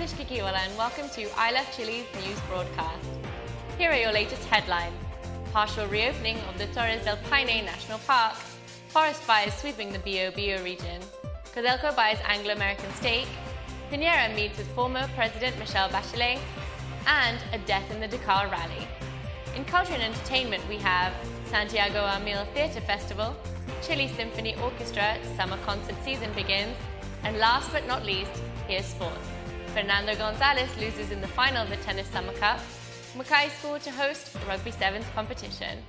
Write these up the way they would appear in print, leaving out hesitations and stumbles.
Anishka Gheewala and welcome to I Love Chile's news broadcast. Here are your latest headlines. Partial reopening of the Torres del Paine National Park, forest fires sweeping the Bio region, Codelco buys Anglo-American stake, Piñera meets with former President Michelle Bachelet, and a death in the Dakar rally. In culture and entertainment we have Santiago Amil Theatre Festival, Chile Symphony Orchestra summer concert season begins, and last but not least, here's sports. Fernando Gonzalez loses in the final of the Tennis Summer Cup, Mackay School to host Rugby Sevens competition.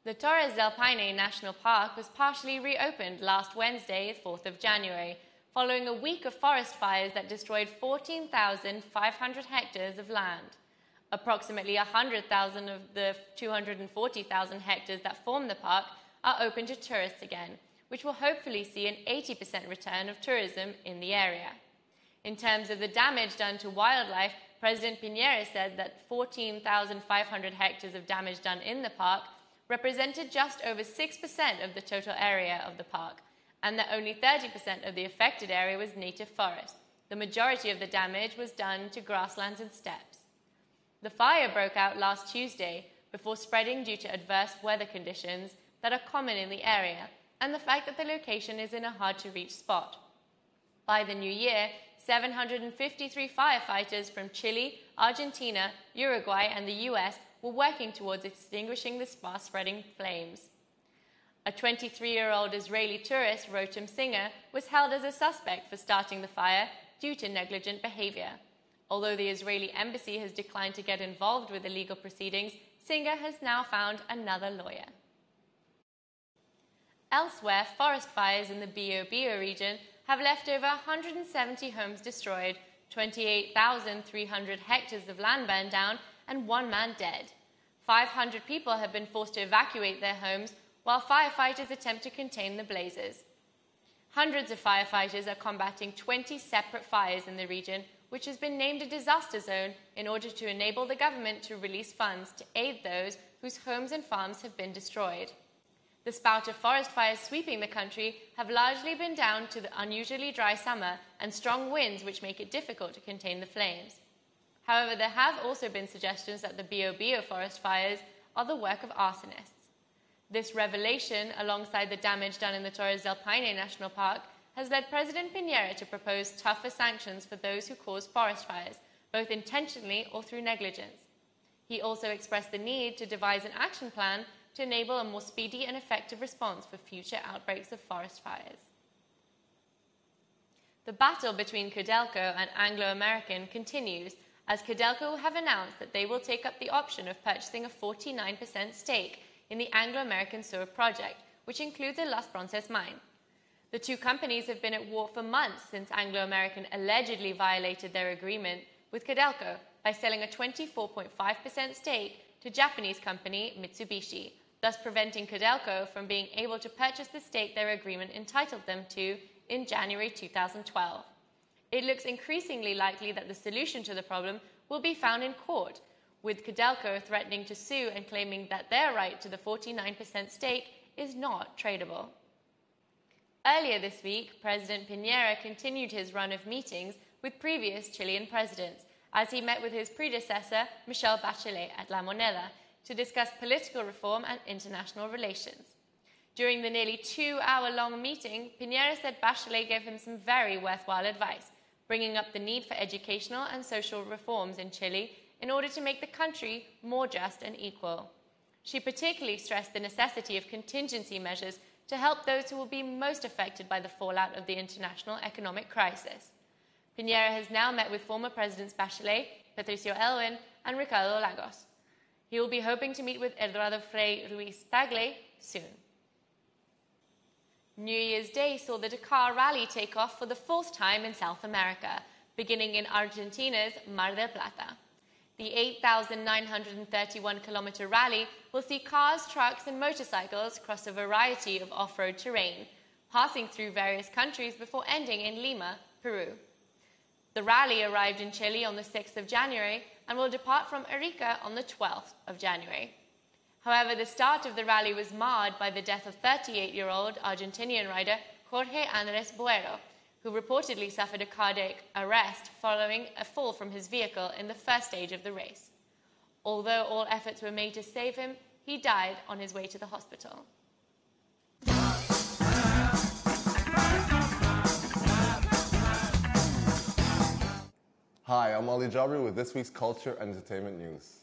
The Torres del Paine National Park was partially reopened last Wednesday, 4th of January, following a week of forest fires that destroyed 14,500 hectares of land. Approximately 100,000 of the 240,000 hectares that form the park are open to tourists again, which will hopefully see an 80% return of tourism in the area. In terms of the damage done to wildlife, President Piñera said that 14,500 hectares of damage done in the park represented just over 6% of the total area of the park, and that only 30% of the affected area was native forest. The majority of the damage was done to grasslands and steppes. The fire broke out last Tuesday before spreading due to adverse weather conditions that are common in the area and the fact that the location is in a hard-to-reach spot. By the new year, 753 firefighters from Chile, Argentina, Uruguay and the US were working towards extinguishing the fast-spreading flames. A 23-year-old Israeli tourist, Rotem Singer, was held as a suspect for starting the fire due to negligent behavior. Although the Israeli embassy has declined to get involved with the legal proceedings, Singer has now found another lawyer. Elsewhere, forest fires in the Bio region have left over 170 homes destroyed, 28,300 hectares of land burned down, and one man dead. 500 people have been forced to evacuate their homes while firefighters attempt to contain the blazes. Hundreds of firefighters are combating 20 separate fires in the region, which has been named a disaster zone in order to enable the government to release funds to aid those whose homes and farms have been destroyed. The spout of forest fires sweeping the country have largely been down to the unusually dry summer and strong winds which make it difficult to contain the flames. However, there have also been suggestions that the Bio forest fires are the work of arsonists. This revelation, alongside the damage done in the Torres del Paine National Park, has led President Piñera to propose tougher sanctions for those who cause forest fires, both intentionally or through negligence. He also expressed the need to devise an action plan to enable a more speedy and effective response for future outbreaks of forest fires. The battle between Codelco and Anglo-American continues, as Codelco have announced that they will take up the option of purchasing a 49% stake in the Anglo-American Sur project, which includes a Las Bronces mine. The two companies have been at war for months since Anglo-American allegedly violated their agreement with Codelco by selling a 24.5% stake to Japanese company Mitsubishi, thus preventing Codelco from being able to purchase the stake their agreement entitled them to in January 2012. It looks increasingly likely that the solution to the problem will be found in court, with Codelco threatening to sue and claiming that their right to the 49% stake is not tradable. Earlier this week, President Piñera continued his run of meetings with previous Chilean presidents, as he met with his predecessor, Michelle Bachelet, at La Moneda, to discuss political reform and international relations. During the nearly 2-hour-long meeting, Piñera said Bachelet gave him some very worthwhile advice, bringing up the need for educational and social reforms in Chile in order to make the country more just and equal. She particularly stressed the necessity of contingency measures to help those who will be most affected by the fallout of the international economic crisis. Piñera has now met with former Presidents Bachelet, Patricio Elwin, and Ricardo Lagos. He will be hoping to meet with Eduardo Frei Ruiz-Tagle soon. New Year's Day saw the Dakar rally take off for the 4th time in South America, beginning in Argentina's Mar del Plata. The 8,931-kilometer rally will see cars, trucks and motorcycles cross a variety of off-road terrain, passing through various countries before ending in Lima, Peru. The rally arrived in Chile on the 6th of January and will depart from Arica on the 12th of January. However, the start of the rally was marred by the death of 38-year-old Argentinian rider Jorge Andrés Boyle, who reportedly suffered a cardiac arrest following a fall from his vehicle in the first stage of the race. Although all efforts were made to save him, he died on his way to the hospital. Hi, I'm Ali Jabry with this week's Culture and Entertainment News.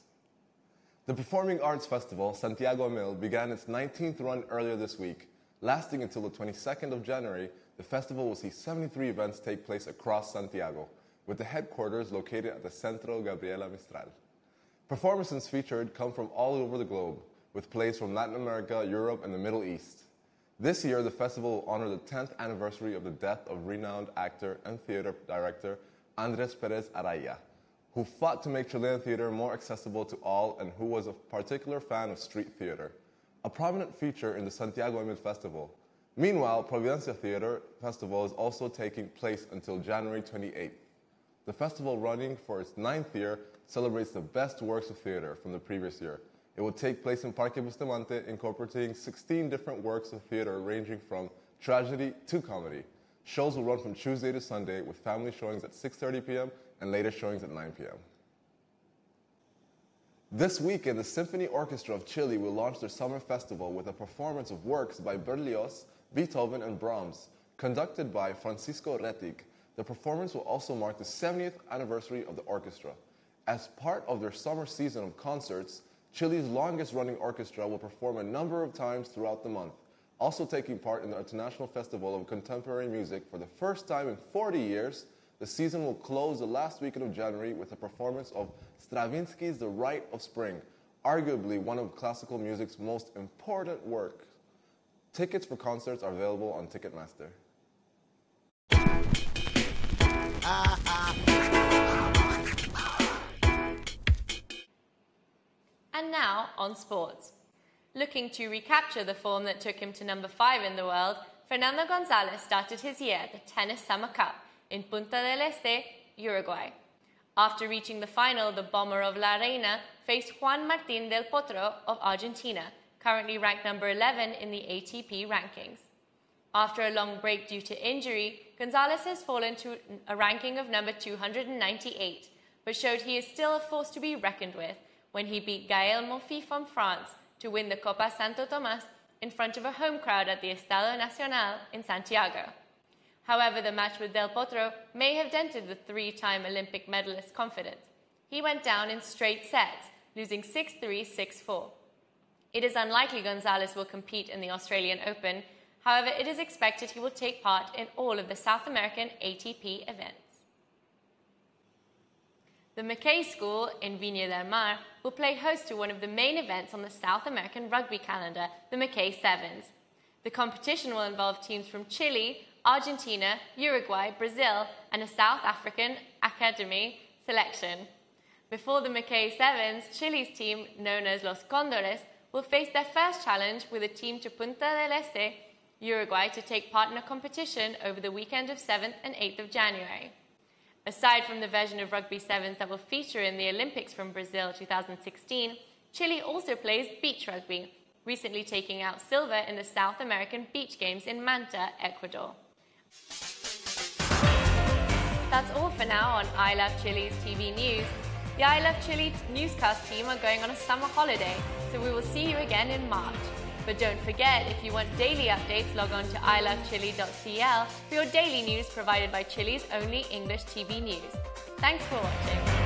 The Performing Arts Festival, Santiago Mil, began its 19th run earlier this week. Lasting until the 22nd of January, the festival will see 73 events take place across Santiago, with the headquarters located at the Centro Gabriela Mistral. Performances featured come from all over the globe, with plays from Latin America, Europe, and the Middle East. This year, the festival will honor the 10th anniversary of the death of renowned actor and theater director Andrés Pérez Araya, who fought to make Chilean theater more accessible to all and who was a particular fan of street theater, a prominent feature in the Santiago Mil Festival. Meanwhile, Providencia Theater Festival is also taking place until January 28th. The festival, running for its 9th year, celebrates the best works of theater from the previous year. It will take place in Parque Bustamante, incorporating 16 different works of theater ranging from tragedy to comedy. Shows will run from Tuesday to Sunday with family showings at 6:30 p.m. and later showings at 9 p.m. This weekend, the Symphony Orchestra of Chile will launch their summer festival with a performance of works by Berlioz, Beethoven, and Brahms, conducted by Francisco Rettig. The performance will also mark the 70th anniversary of the orchestra. As part of their summer season of concerts, Chile's longest-running orchestra will perform a number of times throughout the month, also taking part in the International Festival of Contemporary Music for the first time in 40 years. The season will close the last weekend of January with a performance of Stravinsky's The Rite of Spring, arguably one of classical music's most important works. Tickets for concerts are available on Ticketmaster. And now, on sports. Looking to recapture the form that took him to number 5 in the world, Fernando González started his year at the Tennis Summer Cup in Punta del Este, Uruguay. After reaching the final, the bomber of La Reina faced Juan Martín del Potro of Argentina, currently ranked number 11 in the ATP rankings. After a long break due to injury, González has fallen to a ranking of number 298, but showed he is still a force to be reckoned with when he beat Gaël Monfils from France to win the Copa Santo Tomás in front of a home crowd at the Estadio Nacional in Santiago. However, the match with Del Potro may have dented the 3-time Olympic medalist's confidence. He went down in straight sets, losing 6-3, 6-4. It is unlikely González will compete in the Australian Open. However, it is expected he will take part in all of the South American ATP events. The McKay School in Viña del Mar will play host to one of the main events on the South American rugby calendar, the McKay Sevens. The competition will involve teams from Chile, Argentina, Uruguay, Brazil, and a South African academy selection. Before the McKay Sevens, Chile's team, known as Los Cóndores, will face their first challenge with a team to Punta del Este, Uruguay, to take part in a competition over the weekend of 7th and 8th of January. Aside from the version of Rugby Sevens that will feature in the Olympics from Brazil 2016, Chile also plays beach rugby, recently taking out silver in the South American Beach Games in Manta, Ecuador. That's all for now on I Love Chile's TV News. The I Love Chile newscast team are going on a summer holiday, so we will see you again in March. But don't forget, if you want daily updates, log on to ilovechile.cl for your daily news provided by Chile's only English TV news. Thanks for watching.